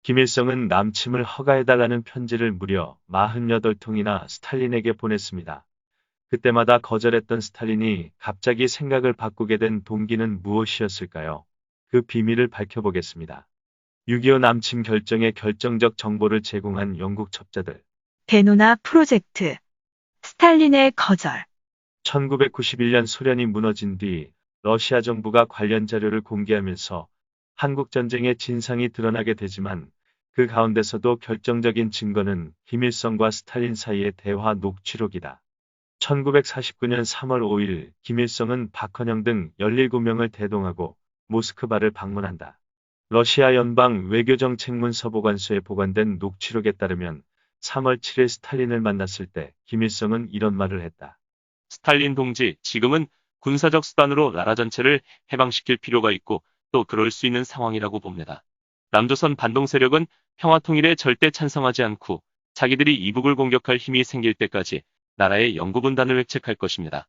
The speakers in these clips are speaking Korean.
김일성은 남침을 허가해달라는 편지를 무려 48통이나 스탈린에게 보냈습니다. 그때마다 거절했던 스탈린이 갑자기 생각을 바꾸게 된 동기는 무엇이었을까요? 그 비밀을 밝혀보겠습니다. 6.25 남침 결정의 결정적 정보를 제공한 영국 첩자들. 베누나 프로젝트. 스탈린의 거절. 1991년 소련이 무너진 뒤 러시아 정부가 관련 자료를 공개하면서 한국 전쟁의 진상이 드러나게 되지만 그 가운데서도 결정적인 증거는 김일성과 스탈린 사이의 대화 녹취록이다. 1949년 3월 5일 김일성은 박헌영 등 17명을 대동하고 모스크바를 방문한다. 러시아 연방 외교정책문서 보관소에 보관된 녹취록에 따르면 3월 7일 스탈린을 만났을 때 김일성은 이런 말을 했다. 스탈린 동지, 지금은 군사적 수단으로 나라 전체를 해방시킬 필요가 있고 또 그럴 수 있는 상황이라고 봅니다. 남조선 반동 세력은 평화 통일에 절대 찬성하지 않고 자기들이 이북을 공격할 힘이 생길 때까지 나라의 영구분단을 획책할 것입니다.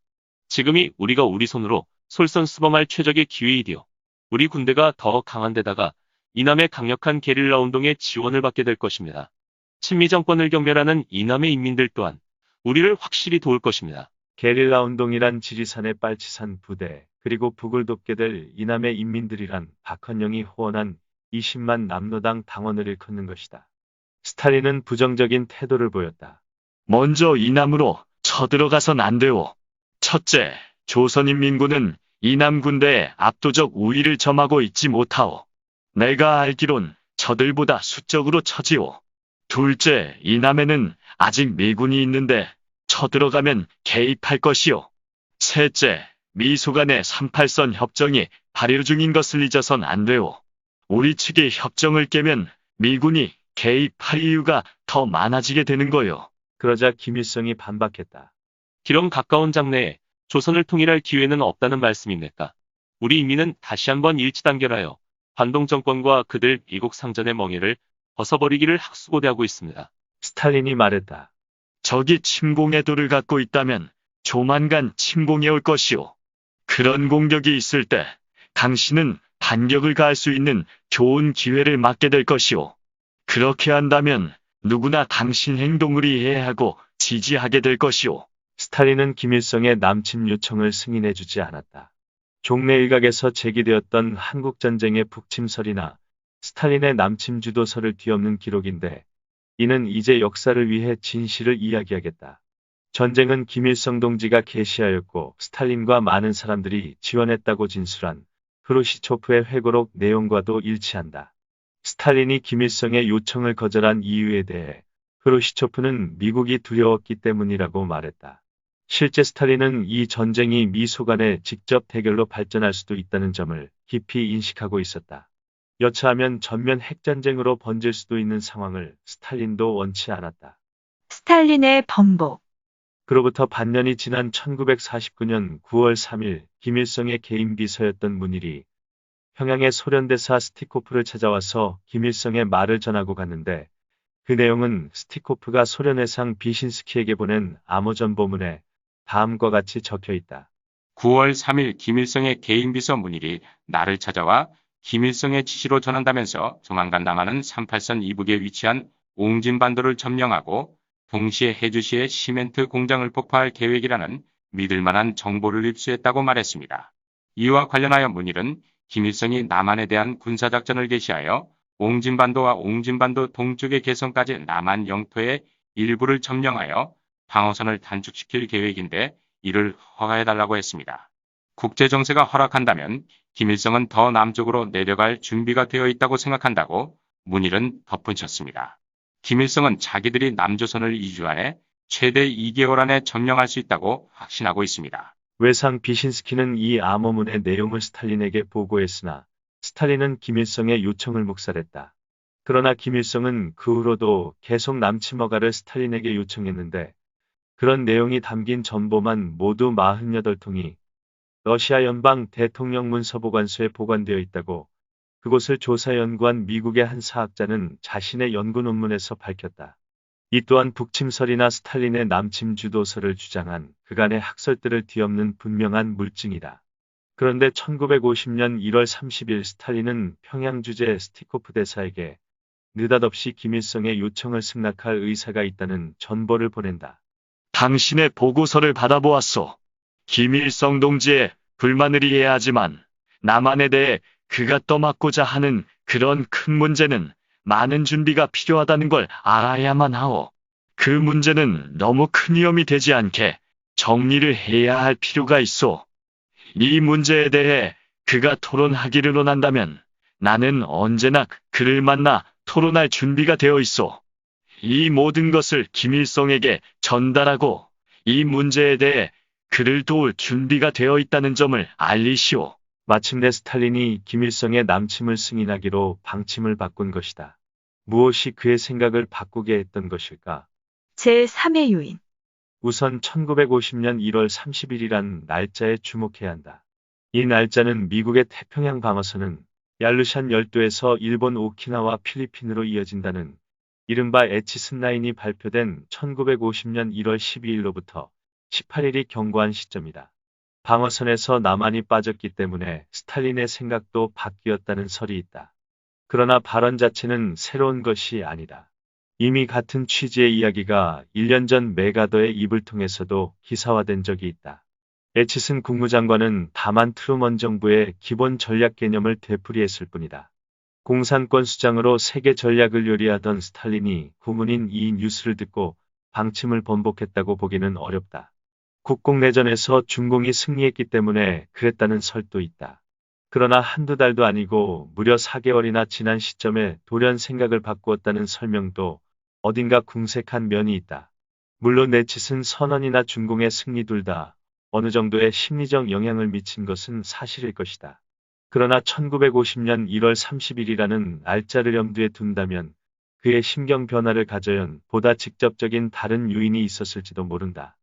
지금이 우리가 우리 손으로 솔선수범할 최적의 기회이디요. 우리 군대가 더 강한 데다가 이남의 강력한 게릴라 운동에 지원을 받게 될 것입니다. 친미 정권을 경멸하는 이남의 인민들 또한 우리를 확실히 도울 것입니다. 게릴라 운동이란 지리산의 빨치산 부대, 그리고 북을 돕게 될 이남의 인민들이란 박헌영이 후원한 20만 남로당 당원을 일컫는 것이다. 스탈린은 부정적인 태도를 보였다. 먼저 이남으로 쳐들어가선 안 되오. 첫째, 조선인민군은 이남 군대에 압도적 우위를 점하고 있지 못하오. 내가 알기론 저들보다 수적으로 처지오. 둘째, 이남에는 아직 미군이 있는데 쳐들어가면 개입할 것이오. 셋째, 미소 간의 38선 협정이 발효 중인 것을 잊어선 안 되오. 우리 측이 협정을 깨면 미군이 개입할 이유가 더 많아지게 되는 거요. 그러자 김일성이 반박했다. 기럼 가까운 장래에 조선을 통일할 기회는 없다는 말씀입니까? 우리 인민은 다시 한번 일치단결하여 반동 정권과 그들 미국 상전의 멍에를 벗어버리기를 학수고대하고 있습니다. 스탈린이 말했다. 적이 침공의도를 갖고 있다면 조만간 침공해 올 것이오. 그런 공격이 있을 때 당신은 반격을 가할 수 있는 좋은 기회를 맞게 될 것이오. 그렇게 한다면 누구나 당신 행동을 이해하고 지지하게 될 것이오. 스탈린은 김일성의 남침 요청을 승인해주지 않았다. 종래 일각에서 제기되었던 한국전쟁의 북침설이나 스탈린의 남침 주도서를 뒤엎는 기록인데 이는 이제 역사를 위해 진실을 이야기하겠다. 전쟁은 김일성 동지가 개시하였고 스탈린과 많은 사람들이 지원했다고 진술한 프루시초프의 회고록 내용과도 일치한다. 스탈린이 김일성의 요청을 거절한 이유에 대해 프루시초프는 미국이 두려웠기 때문이라고 말했다. 실제 스탈린은 이 전쟁이 미소 간의 직접 대결로 발전할 수도 있다는 점을 깊이 인식하고 있었다. 여차하면 전면 핵전쟁으로 번질 수도 있는 상황을 스탈린도 원치 않았다. 스탈린의 번복. 그로부터 반년이 지난 1949년 9월 3일 김일성의 개인 비서였던 문일이 평양의 소련 대사 스티코프를 찾아와서 김일성의 말을 전하고 갔는데 그 내용은 스티코프가 소련 외상 비신스키에게 보낸 암호전보문에 다음과 같이 적혀 있다. 9월 3일 김일성의 개인 비서 문일이 나를 찾아와 김일성의 지시로 전한다면서 조만간 남한은 38선 이북에 위치한 옹진반도를 점령하고 동시에 해주시에 시멘트 공장을 폭파할 계획이라는 믿을만한 정보를 입수했다고 말했습니다. 이와 관련하여 문일은 김일성이 남한에 대한 군사작전을 개시하여 옹진반도와 옹진반도 동쪽의 개성까지 남한 영토의 일부를 점령하여 방어선을 단축시킬 계획인데 이를 허가해달라고 했습니다. 국제정세가 허락한다면 김일성은 더 남쪽으로 내려갈 준비가 되어 있다고 생각한다고 문일은 덧붙였습니다. 김일성은 자기들이 남조선을 2주 안에 최대 2개월 안에 점령할 수 있다고 확신하고 있습니다. 외상 비신스키는 이 암호문의 내용을 스탈린에게 보고했으나 스탈린은 김일성의 요청을 묵살했다. 그러나 김일성은 그 후로도 계속 남침 허가를 스탈린에게 요청했는데 그런 내용이 담긴 전보만 모두 48통이 러시아 연방 대통령 문서보관소에 보관되어 있다고 그곳을 조사 연구한 미국의 한 사학자는 자신의 연구 논문에서 밝혔다. 이 또한 북침설이나 스탈린의 남침 주도서를 주장한 그간의 학설들을 뒤엎는 분명한 물증이다. 그런데 1950년 1월 30일 스탈린은 평양 주재 스티코프 대사에게 느닷없이 김일성의 요청을 승낙할 의사가 있다는 전보를 보낸다. 당신의 보고서를 받아보았소. 김일성 동지의 불만을 이해하지만 남한에 대해 그가 떠맡고자 하는 그런 큰 문제는 많은 준비가 필요하다는 걸 알아야만 하오. 그 문제는 너무 큰 위험이 되지 않게 정리를 해야 할 필요가 있소. 이 문제에 대해 그가 토론하기를 원한다면 나는 언제나 그를 만나 토론할 준비가 되어 있소. 이 모든 것을 김일성에게 전달하고 이 문제에 대해 그를 도울 준비가 되어 있다는 점을 알리시오. 마침내 스탈린이 김일성의 남침을 승인하기로 방침을 바꾼 것이다. 무엇이 그의 생각을 바꾸게 했던 것일까? 제3의 요인. 우선 1950년 1월 30일이란 날짜에 주목해야 한다. 이 날짜는 미국의 태평양 방어선은 얄루샨 열도에서 일본 오키나와 필리핀으로 이어진다는 이른바 에치슨 라인이 발표된 1950년 1월 12일로부터 18일이 경고한 시점이다. 방어선에서 남한이 빠졌기 때문에 스탈린의 생각도 바뀌었다는 설이 있다. 그러나 발언 자체는 새로운 것이 아니다. 이미 같은 취지의 이야기가 1년 전 메가더의 입을 통해서도 기사화된 적이 있다. 에치슨 국무장관은 다만 트루먼 정부의 기본 전략 개념을 되풀이했을 뿐이다. 공산권 수장으로 세계 전략을 요리하던 스탈린이 고문인 이 뉴스를 듣고 방침을 번복했다고 보기는 어렵다. 국공내전에서 중공이 승리했기 때문에 그랬다는 설도 있다. 그러나 한두 달도 아니고 무려 4개월이나 지난 시점에 돌연 생각을 바꾸었다는 설명도 어딘가 궁색한 면이 있다. 물론 에치슨 선언이나 중공의 승리 둘 다 어느 정도의 심리적 영향을 미친 것은 사실일 것이다. 그러나 1950년 1월 30일이라는 날짜를 염두에 둔다면 그의 심경 변화를 가져연 보다 직접적인 다른 요인이 있었을지도 모른다.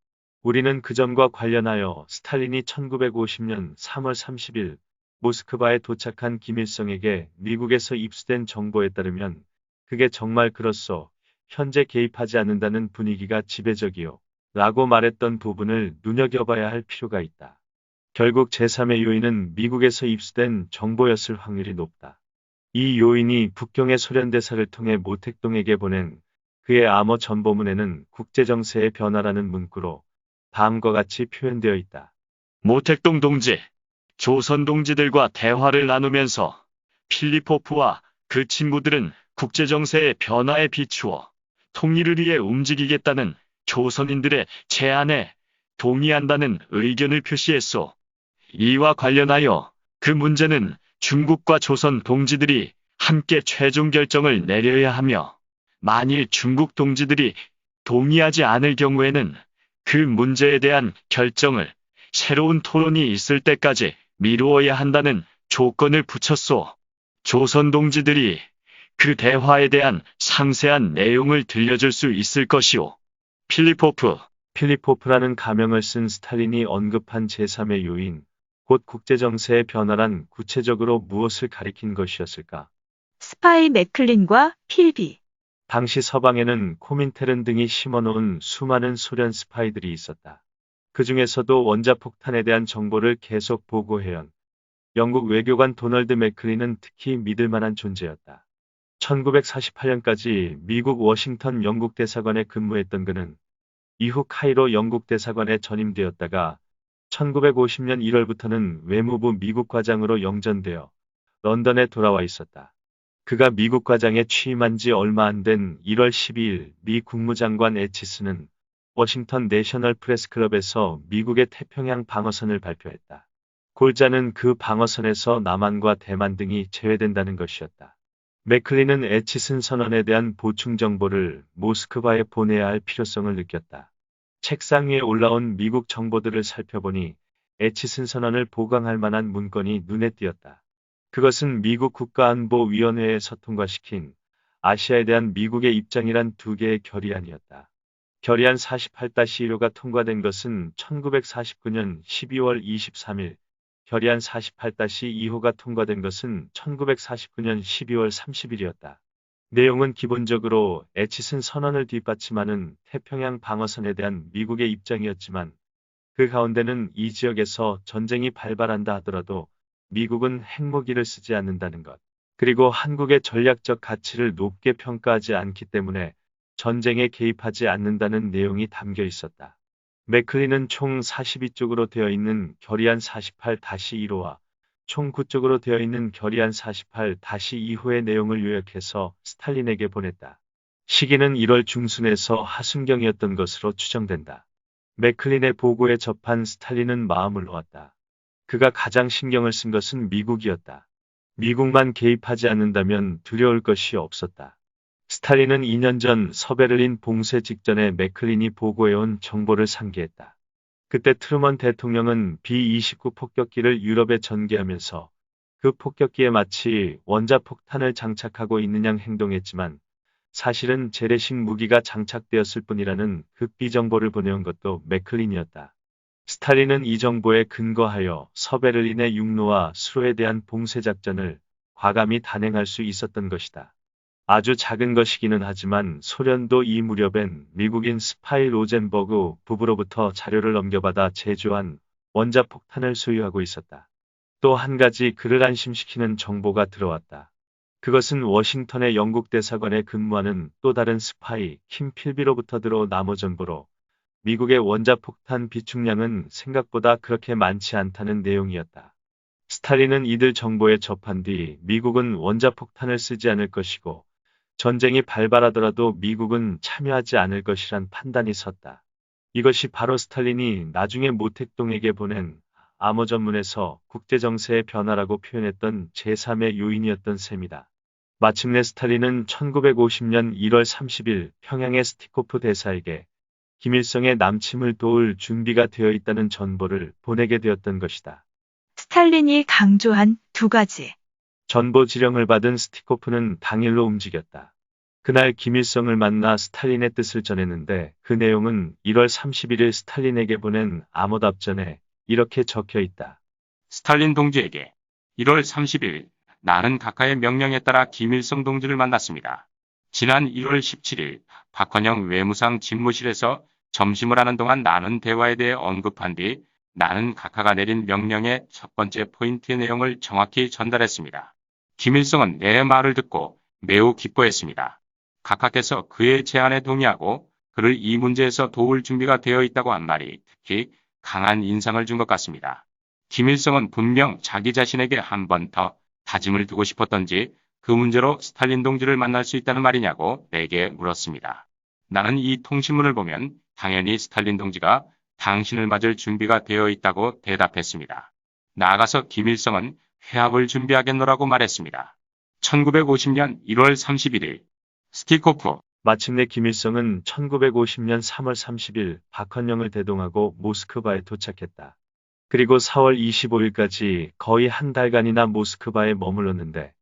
우리는 그 점과 관련하여 스탈린이 1950년 3월 30일 모스크바에 도착한 김일성에게 미국에서 입수된 정보에 따르면 그게 정말 그렇소. 현재 개입하지 않는다는 분위기가 지배적이요. 라고 말했던 부분을 눈여겨봐야 할 필요가 있다. 결국 제3의 요인은 미국에서 입수된 정보였을 확률이 높다. 이 요인이 북경의 소련대사를 통해 모택동에게 보낸 그의 암호 전보문에는 국제정세의 변화라는 문구로 다음과 같이 표현되어 있다. 모택동 동지, 조선 동지들과 대화를 나누면서 필리포프와 그 친구들은 국제정세의 변화에 비추어 통일을 위해 움직이겠다는 조선인들의 제안에 동의한다는 의견을 표시했소. 이와 관련하여 그 문제는 중국과 조선 동지들이 함께 최종 결정을 내려야 하며 만일 중국 동지들이 동의하지 않을 경우에는 그 문제에 대한 결정을 새로운 토론이 있을 때까지 미루어야 한다는 조건을 붙였소. 조선 동지들이 그 대화에 대한 상세한 내용을 들려줄 수 있을 것이오. 필리포프라는 가명을 쓴 스탈린이 언급한 제3의 요인, 곧 국제정세의 변화란 구체적으로 무엇을 가리킨 것이었을까? 스파이 맥클린과 필비. 당시 서방에는 코민테른 등이 심어놓은 수많은 소련 스파이들이 있었다. 그 중에서도 원자폭탄에 대한 정보를 계속 보고해온 영국 외교관 도널드 맥클린은 특히 믿을 만한 존재였다. 1948년까지 미국 워싱턴 영국 대사관에 근무했던 그는 이후 카이로 영국 대사관에 전임되었다가 1950년 1월부터는 외무부 미국 과장으로 영전되어 런던에 돌아와 있었다. 그가 미국 과장에 취임한 지 얼마 안 된 1월 12일 미 국무장관 에치스는 워싱턴 내셔널 프레스클럽에서 미국의 태평양 방어선을 발표했다. 골자는 그 방어선에서 남한과 대만 등이 제외된다는 것이었다. 맥클린은 에치슨 선언에 대한 보충 정보를 모스크바에 보내야 할 필요성을 느꼈다. 책상 위에 올라온 미국 정보들을 살펴보니 에치슨 선언을 보강할 만한 문건이 눈에 띄었다. 그것은 미국 국가안보위원회에서 통과시킨 아시아에 대한 미국의 입장이란 두 개의 결의안이었다. 결의안 48-1호가 통과된 것은 1949년 12월 23일, 결의안 48-2호가 통과된 것은 1949년 12월 30일이었다. 내용은 기본적으로 에치슨 선언을 뒷받침하는 태평양 방어선에 대한 미국의 입장이었지만 그 가운데는 이 지역에서 전쟁이 발발한다 하더라도 미국은 핵무기를 쓰지 않는다는 것. 그리고 한국의 전략적 가치를 높게 평가하지 않기 때문에 전쟁에 개입하지 않는다는 내용이 담겨 있었다. 맥클린은 총 42쪽으로 되어 있는 결의안 48-1호와 총 9쪽으로 되어 있는 결의안 48-2호의 내용을 요약해서 스탈린에게 보냈다. 시기는 1월 중순에서 하순경이었던 것으로 추정된다. 맥클린의 보고에 접한 스탈린은 마음을 놓았다. 그가 가장 신경을 쓴 것은 미국이었다. 미국만 개입하지 않는다면 두려울 것이 없었다. 스탈린은 2년 전 서베를린 봉쇄 직전에 맥클린이 보고해온 정보를 상기했다. 그때 트루먼 대통령은 B-29 폭격기를 유럽에 전개하면서 그 폭격기에 마치 원자폭탄을 장착하고 있는 양 행동했지만 사실은 재래식 무기가 장착되었을 뿐이라는 극비 정보를 보내온 것도 맥클린이었다. 스탈린은 이 정보에 근거하여 서베를린의 육로와 수로에 대한 봉쇄 작전을 과감히 단행할 수 있었던 것이다. 아주 작은 것이기는 하지만 소련도 이 무렵엔 미국인 스파이 로젠버그 부부로부터 자료를 넘겨받아 제조한 원자폭탄을 소유하고 있었다. 또 한 가지 그를 안심시키는 정보가 들어왔다. 그것은 워싱턴의 영국 대사관에 근무하는 또 다른 스파이 킴 필비로부터 들어온 암호 정보로 미국의 원자폭탄 비축량은 생각보다 그렇게 많지 않다는 내용이었다. 스탈린은 이들 정보에 접한 뒤 미국은 원자폭탄을 쓰지 않을 것이고 전쟁이 발발하더라도 미국은 참여하지 않을 것이란 판단이 섰다. 이것이 바로 스탈린이 나중에 모택동에게 보낸 암호 전문에서 국제정세의 변화라고 표현했던 제3의 요인이었던 셈이다. 마침내 스탈린은 1950년 1월 30일 평양의 스티코프 대사에게 김일성의 남침을 도울 준비가 되어 있다는 전보를 보내게 되었던 것이다. 스탈린이 강조한 두 가지. 전보 지령을 받은 스티코프는 당일로 움직였다. 그날 김일성을 만나 스탈린의 뜻을 전했는데 그 내용은 1월 31일 스탈린에게 보낸 암호 답전에 이렇게 적혀 있다. 스탈린 동지에게 1월 30일 나는 각하의 명령에 따라 김일성 동지를 만났습니다. 지난 1월 17일 박헌영 외무상 집무실에서 점심을 하는 동안 나눈 대화에 대해 언급한 뒤 나는 각하가 내린 명령의 첫 번째 포인트의 내용을 정확히 전달했습니다. 김일성은 내 말을 듣고 매우 기뻐했습니다. 각하께서 그의 제안에 동의하고 그를 이 문제에서 도울 준비가 되어 있다고 한 말이 특히 강한 인상을 준 것 같습니다. 김일성은 분명 자기 자신에게 한 번 더 다짐을 두고 싶었던지 그 문제로 스탈린 동지를 만날 수 있다는 말이냐고 내게 물었습니다. 나는 이 통신문을 보면 당연히 스탈린 동지가 당신을 맞을 준비가 되어 있다고 대답했습니다. 나아가서 김일성은 회합을 준비하겠노라고 말했습니다. 1950년 1월 31일 스티코프 마침내 김일성은 1950년 3월 30일 박헌영을 대동하고 모스크바에 도착했다. 그리고 4월 25일까지 거의 한 달간이나 모스크바에 머물렀는데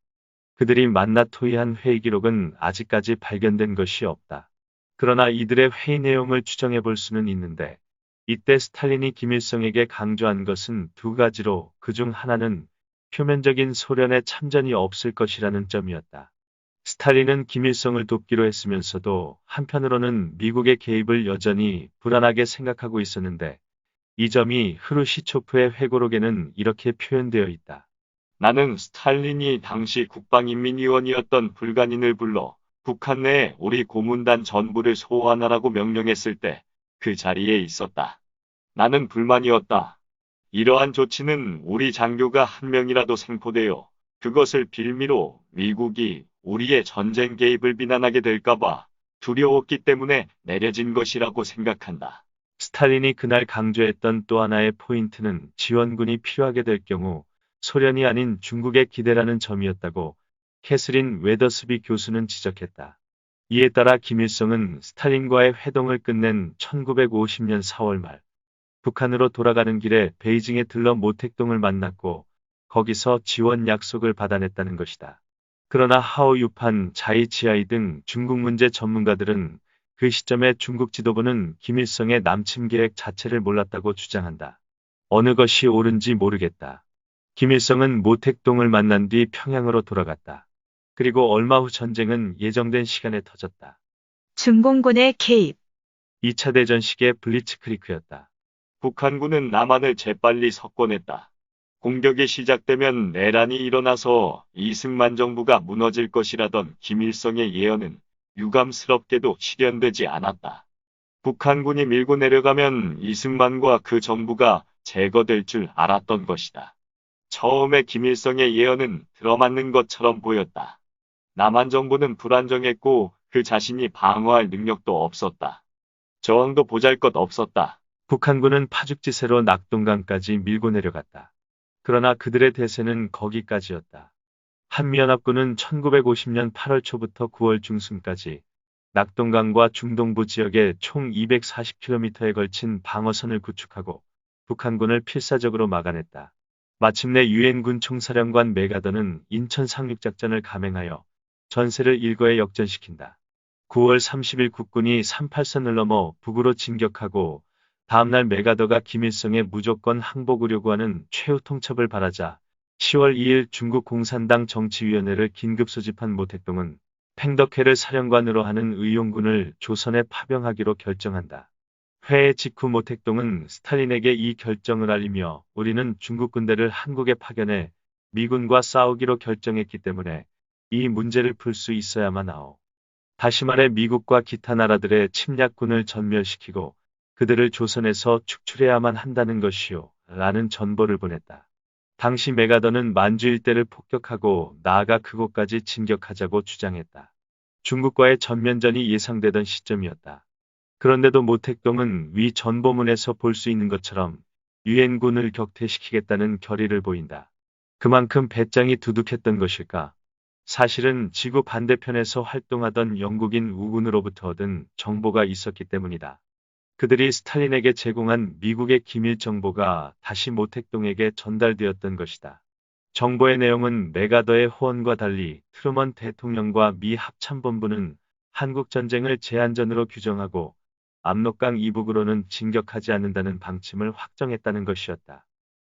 그들이 만나 토의한 회의 기록은 아직까지 발견된 것이 없다. 그러나 이들의 회의 내용을 추정해 볼 수는 있는데 이때 스탈린이 김일성에게 강조한 것은 두 가지로 그중 하나는 표면적인 소련의 참전이 없을 것이라는 점이었다. 스탈린은 김일성을 돕기로 했으면서도 한편으로는 미국의 개입을 여전히 불안하게 생각하고 있었는데 이 점이 흐루시초프의 회고록에는 이렇게 표현되어 있다. 나는 스탈린이 당시 국방인민위원이었던 불간인을 불러 북한 내에 우리 고문단 전부를 소환하라고 명령했을 때 그 자리에 있었다. 나는 불만이었다. 이러한 조치는 우리 장교가 한 명이라도 생포되어 그것을 빌미로 미국이 우리의 전쟁 개입을 비난하게 될까봐 두려웠기 때문에 내려진 것이라고 생각한다. 스탈린이 그날 강조했던 또 하나의 포인트는 지원군이 필요하게 될 경우 소련이 아닌 중국의 기대라는 점이었다고 캐스린 웨더스비 교수는 지적했다. 이에 따라 김일성은 스탈린과의 회동을 끝낸 1950년 4월 말 북한으로 돌아가는 길에 베이징에 들러 모택동을 만났고 거기서 지원 약속을 받아냈다는 것이다. 그러나 하오 유판, 자이치아이 등 중국 문제 전문가들은 그 시점에 중국 지도부는 김일성의 남침 계획 자체를 몰랐다고 주장한다. 어느 것이 옳은지 모르겠다. 김일성은 모택동을 만난 뒤 평양으로 돌아갔다. 그리고 얼마 후 전쟁은 예정된 시간에 터졌다. 중공군의 개입. 2차 대전 시기의 블리츠크리크였다. 북한군은 남한을 재빨리 석권했다. 공격이 시작되면 내란이 일어나서 이승만 정부가 무너질 것이라던 김일성의 예언은 유감스럽게도 실현되지 않았다. 북한군이 밀고 내려가면 이승만과 그 정부가 제거될 줄 알았던 것이다. 처음에 김일성의 예언은 들어맞는 것처럼 보였다. 남한 정부는 불안정했고 그 자신이 방어할 능력도 없었다. 저항도 보잘것없었다. 북한군은 파죽지세로 낙동강까지 밀고 내려갔다. 그러나 그들의 대세는 거기까지였다. 한미연합군은 1950년 8월 초부터 9월 중순까지 낙동강과 중동부 지역에 총 240km에 걸친 방어선을 구축하고 북한군을 필사적으로 막아냈다. 마침내 유엔군 총사령관 메가더는 인천 상륙작전을 감행하여 전세를 일거에 역전시킨다. 9월 30일 국군이 38선을 넘어 북으로 진격하고 다음날 메가더가 김일성의 무조건 항복을 요구하는 최후 통첩을 바라자 10월 2일 중국 공산당 정치위원회를 긴급 소집한 모택동은 팽덕회를 사령관으로 하는 의용군을 조선에 파병하기로 결정한다. 회의 직후 모택동은 스탈린에게 이 결정을 알리며 우리는 중국 군대를 한국에 파견해 미군과 싸우기로 결정했기 때문에 이 문제를 풀 수 있어야만 하오. 다시 말해 미국과 기타 나라들의 침략군을 전멸시키고 그들을 조선에서 축출해야만 한다는 것이오. 라는 전보를 보냈다. 당시 메가더는 만주 일대를 폭격하고 나아가 그곳까지 진격하자고 주장했다. 중국과의 전면전이 예상되던 시점이었다. 그런데도 모택동은 위 전보문에서 볼 수 있는 것처럼 유엔군을 격퇴시키겠다는 결의를 보인다. 그만큼 배짱이 두둑했던 것일까? 사실은 지구 반대편에서 활동하던 영국인 우군으로부터 얻은 정보가 있었기 때문이다. 그들이 스탈린에게 제공한 미국의 기밀 정보가 다시 모택동에게 전달되었던 것이다. 정보의 내용은 메가더의 호언과 달리 트루먼 대통령과 미 합참본부는 한국전쟁을 제한전으로 규정하고 압록강 이북으로는 진격하지 않는다는 방침을 확정했다는 것이었다.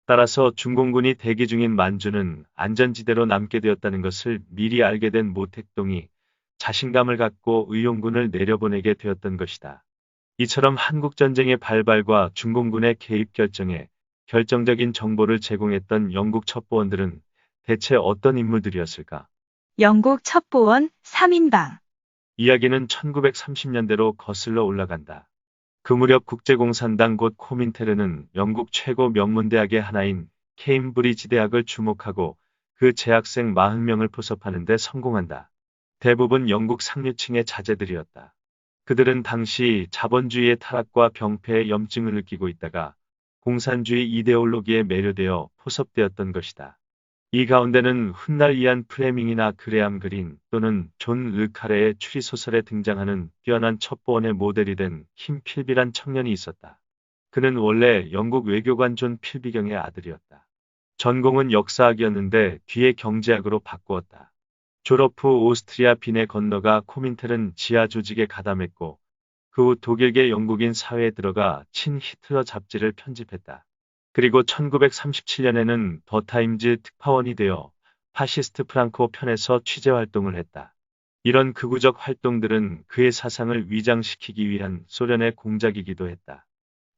따라서 중공군이 대기 중인 만주는 안전지대로 남게 되었다는 것을 미리 알게 된 모택동이 자신감을 갖고 의용군을 내려보내게 되었던 것이다. 이처럼 한국전쟁의 발발과 중공군의 개입 결정에 결정적인 정보를 제공했던 영국 첩보원들은 대체 어떤 인물들이었을까? 영국 첩보원 3인방. 이야기는 1930년대로 거슬러 올라간다. 그 무렵 국제공산당 곧 코민테르는 영국 최고 명문대학의 하나인 케임브리지 대학을 주목하고 그 재학생 40명을 포섭하는 데 성공한다. 대부분 영국 상류층의 자제들이었다. 그들은 당시 자본주의의 타락과 병폐의 염증을 느끼고 있다가 공산주의 이데올로기에 매료되어 포섭되었던 것이다. 이 가운데는 훗날 이안 플레밍이나 그레암 그린 또는 존 르카레의 추리소설에 등장하는 뛰어난 첩보원의 모델이 된 킴 필비란 청년이 있었다. 그는 원래 영국 외교관 존 필비경의 아들이었다. 전공은 역사학이었는데 뒤에 경제학으로 바꾸었다. 졸업 후 오스트리아 빈에 건너가 코민텔은 지하 조직에 가담했고 그 후 독일계 영국인 사회에 들어가 친 히틀러 잡지를 편집했다. 그리고 1937년에는 더 타임즈 특파원이 되어 파시스트 프랑코 편에서 취재 활동을 했다. 이런 극우적 활동들은 그의 사상을 위장시키기 위한 소련의 공작이기도 했다.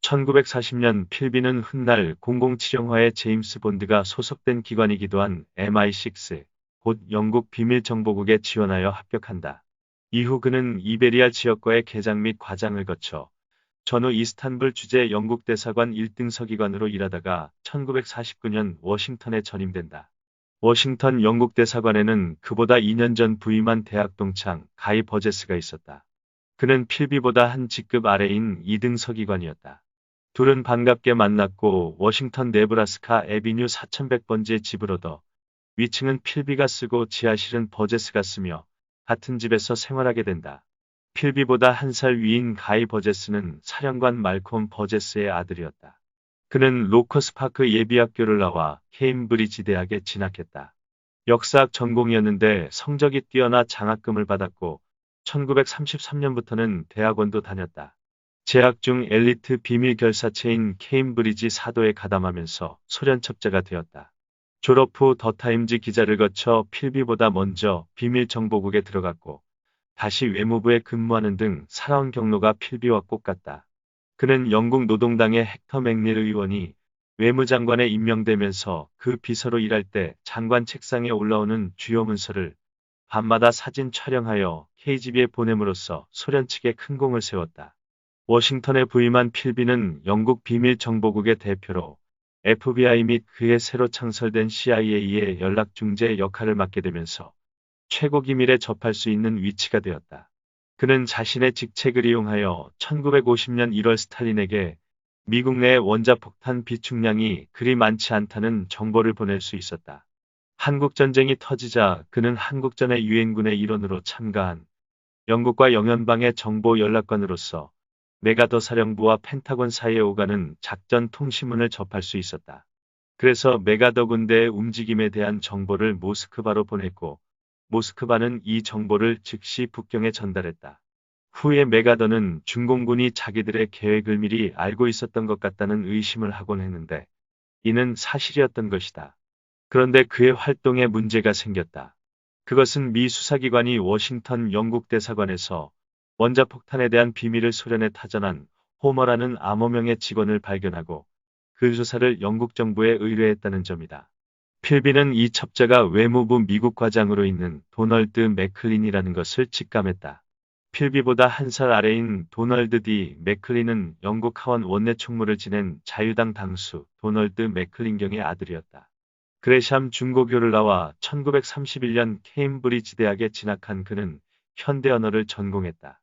1940년 필비는 훗날 007 영화의 제임스 본드가 소속된 기관이기도 한 MI6, 곧 영국 비밀정보국에 지원하여 합격한다. 이후 그는 이베리아 지역과의 개장 및 과장을 거쳐 전후 이스탄불 주재 영국 대사관 1등 서기관으로 일하다가 1949년 워싱턴에 전임된다. 워싱턴 영국 대사관에는 그보다 2년 전 부임한 대학 동창 가이 버제스가 있었다. 그는 필비보다 한 직급 아래인 2등 서기관이었다. 둘은 반갑게 만났고 워싱턴 네브라스카 애비뉴 4100번지의 집을 얻어 위층은 필비가 쓰고 지하실은 버제스가 쓰며 같은 집에서 생활하게 된다. 필비보다 한 살 위인 가이 버제스는 사령관 말콤 버제스의 아들이었다. 그는 로커스파크 예비학교를 나와 케임브리지 대학에 진학했다. 역사학 전공이었는데 성적이 뛰어나 장학금을 받았고 1933년부터는 대학원도 다녔다. 재학 중 엘리트 비밀 결사체인 케임브리지 사도에 가담하면서 소련 첩자가 되었다. 졸업 후 더타임즈 기자를 거쳐 필비보다 먼저 비밀정보국에 들어갔고 다시 외무부에 근무하는 등 살아온 경로가 필비와 똑같다. 그는 영국 노동당의 헥터 맥닐 의원이 외무장관에 임명되면서 그 비서로 일할 때 장관 책상에 올라오는 주요 문서를 밤마다 사진 촬영하여 KGB에 보냄으로써 소련 측에 큰 공을 세웠다. 워싱턴에 부임한 필비는 영국 비밀정보국의 대표로 FBI 및 그의 새로 창설된 CIA의 연락중재 역할을 맡게 되면서 최고 기밀에 접할 수 있는 위치가 되었다. 그는 자신의 직책을 이용하여 1950년 1월 스탈린에게 미국 내 원자폭탄 비축량이 그리 많지 않다는 정보를 보낼 수 있었다. 한국전쟁이 터지자 그는 한국전의 유엔군의 일원으로 참가한 영국과 영연방의 정보 연락관으로서 메가더 사령부와 펜타곤 사이에 오가는 작전 통신문을 접할 수 있었다. 그래서 메가더 군대의 움직임에 대한 정보를 모스크바로 보냈고 모스크바는 이 정보를 즉시 북경에 전달했다. 후에 메가더는 중공군이 자기들의 계획을 미리 알고 있었던 것 같다는 의심을 하곤 했는데 이는 사실이었던 것이다. 그런데 그의 활동에 문제가 생겼다. 그것은 미 수사기관이 워싱턴 영국 대사관에서 원자폭탄에 대한 비밀을 소련에 타전한 호머라는 암호명의 직원을 발견하고 그 조사를 영국 정부에 의뢰했다는 점이다. 필비는 이 첩자가 외무부 미국 과장으로 있는 도널드 맥클린이라는 것을 직감했다. 필비보다 한 살 아래인 도널드 D. 맥클린은 영국 하원 원내 총무를 지낸 자유당 당수 도널드 맥클린경의 아들이었다. 그레샴 중고교를 나와 1931년 케임브리지 대학에 진학한 그는 현대 언어를 전공했다.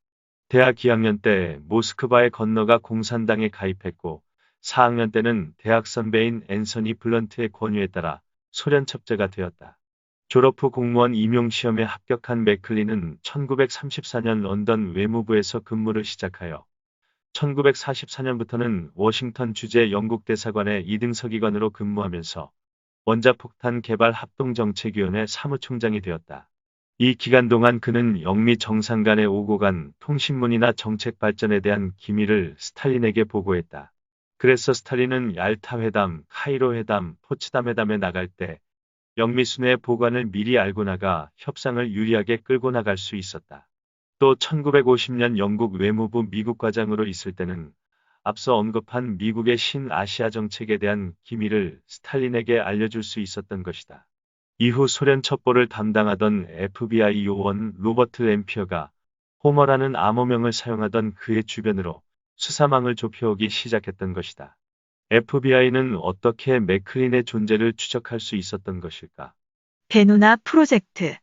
대학 2학년 때 모스크바에 건너가 공산당에 가입했고 4학년 때는 대학 선배인 앤서니 블런트의 권유에 따라 소련 첩자가 되었다. 졸업 후 공무원 임용시험에 합격한 맥클린은 1934년 런던 외무부에서 근무를 시작하여 1944년부터는 워싱턴 주재 영국 대사관의 2등 서기관으로 근무하면서 원자폭탄 개발 합동정책위원회 사무총장이 되었다. 이 기간 동안 그는 영미 정상 간의 오고 간 통신문이나 정책 발전에 대한 기밀을 스탈린에게 보고했다. 그래서 스탈린은 얄타 회담, 카이로 회담, 포츠담 회담에 나갈 때 영미순의 보관을 미리 알고 나가 협상을 유리하게 끌고 나갈 수 있었다. 또 1950년 영국 외무부 미국 과장으로 있을 때는 앞서 언급한 미국의 신아시아 정책에 대한 기밀을 스탈린에게 알려줄 수 있었던 것이다. 이후 소련 첩보를 담당하던 FBI 요원 로버트 램피어가 호머라는 암호명을 사용하던 그의 주변으로 수사망을 좁혀오기 시작했던 것이다. FBI는 어떻게 맥클린의 존재를 추적할 수 있었던 것일까? 베누나 프로젝트.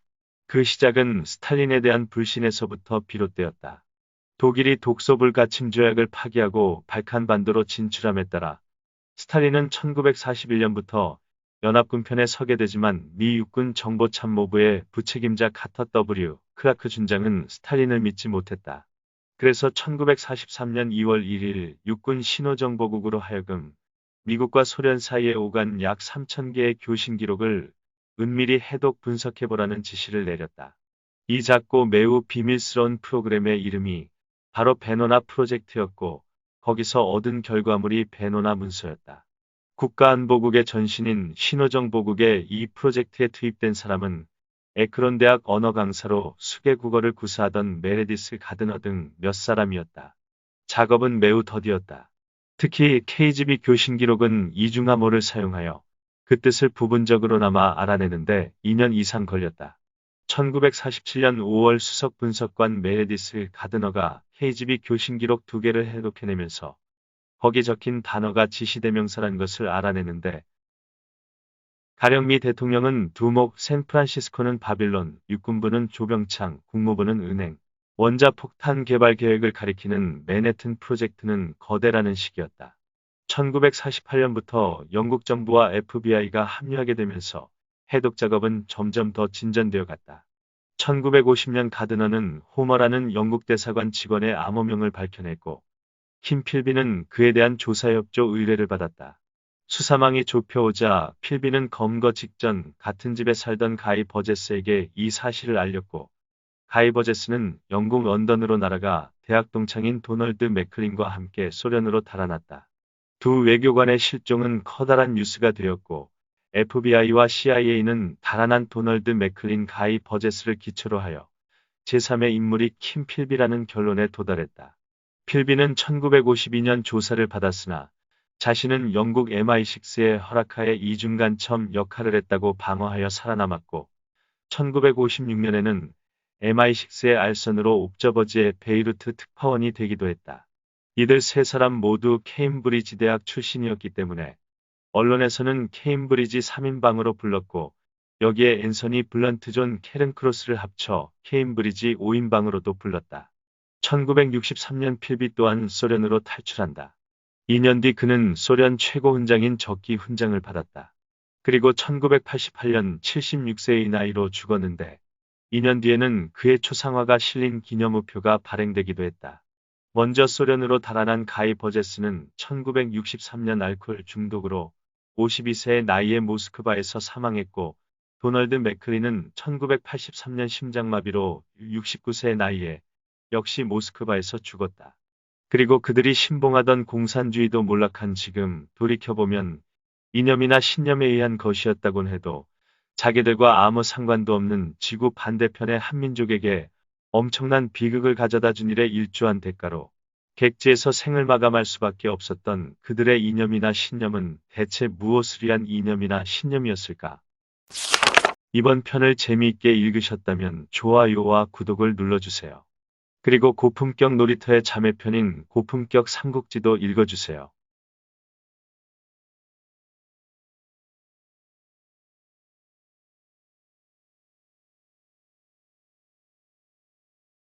그 시작은 스탈린에 대한 불신에서부터 비롯되었다. 독일이 독소 불가침 조약을 파기하고 발칸반도로 진출함에 따라 스탈린은 1941년부터 연합군 편에 서게 되지만 미 육군 정보참모부의 부책임자 카터 W. 크라크 준장은 스탈린을 믿지 못했다. 그래서 1943년 2월 1일 육군 신호정보국으로 하여금 미국과 소련 사이에 오간 약 3,000개의 교신 기록을 은밀히 해독 분석해보라는 지시를 내렸다. 이 작고 매우 비밀스러운 프로그램의 이름이 바로 베노나 프로젝트였고 거기서 얻은 결과물이 베노나 문서였다. 국가안보국의 전신인 신호정보국의 이 프로젝트에 투입된 사람은 에크론 대학 언어 강사로 수개 국어를 구사하던 메레디스 가드너 등 몇 사람이었다. 작업은 매우 더디었다. 특히 KGB 교신 기록은 이중암호를 사용하여 그 뜻을 부분적으로나마 알아내는데 2년 이상 걸렸다. 1947년 5월 수석 분석관 메레디스 가드너가 KGB 교신 기록 2개를 해독해내면서 거기 적힌 단어가 지시대명사란 것을 알아내는데 가령 미 대통령은 두목, 샌프란시스코는 바빌론, 육군부는 조병창, 국무부는 은행, 원자폭탄 개발 계획을 가리키는 맨해튼 프로젝트는 거대라는 식이었다. 1948년부터 영국 정부와 FBI가 합류하게 되면서 해독 작업은 점점 더 진전되어 갔다. 1950년 가드너는 호머라는 영국 대사관 직원의 암호명을 밝혀냈고 킴 필비는 그에 대한 조사협조 의뢰를 받았다. 수사망이 좁혀오자 필비는 검거 직전 같은 집에 살던 가이 버제스에게 이 사실을 알렸고 가이 버제스는 영국 런던으로 날아가 대학 동창인 도널드 맥클린과 함께 소련으로 달아났다. 두 외교관의 실종은 커다란 뉴스가 되었고 FBI와 CIA는 달아난 도널드 맥클린 가이 버제스를 기초로 하여 제3의 인물이 킴 필비라는 결론에 도달했다. 필비는 1952년 조사를 받았으나 자신은 영국 MI6의 허락하에 이중간첩 역할을 했다고 방어하여 살아남았고 1956년에는 MI6의 알선으로 옵저버지의 베이루트 특파원이 되기도 했다. 이들 세 사람 모두 케임브리지 대학 출신이었기 때문에 언론에서는 케임브리지 3인방으로 불렀고 여기에 앤서니 블런트 존 캐런 크로스를 합쳐 케임브리지 5인방으로도 불렀다. 1963년 필비 또한 소련으로 탈출한다. 2년 뒤 그는 소련 최고 훈장인 적기 훈장을 받았다. 그리고 1988년 76세의 나이로 죽었는데 2년 뒤에는 그의 초상화가 실린 기념우표가 발행되기도 했다. 먼저 소련으로 달아난 가이 버제스는 1963년 알코올 중독으로 52세의 나이에 모스크바에서 사망했고 도널드 맥클린은 1983년 심장마비로 69세의 나이에 역시 모스크바에서 죽었다. 그리고 그들이 신봉하던 공산주의도 몰락한 지금 돌이켜보면 이념이나 신념에 의한 것이었다곤 해도 자기들과 아무 상관도 없는 지구 반대편의 한민족에게 엄청난 비극을 가져다 준 일에 일조한 대가로 객지에서 생을 마감할 수밖에 없었던 그들의 이념이나 신념은 대체 무엇을 위한 이념이나 신념이었을까? 이번 편을 재미있게 읽으셨다면 좋아요와 구독을 눌러주세요. 그리고 고품격 놀이터의 자매편인 고품격 삼국지도 읽어주세요.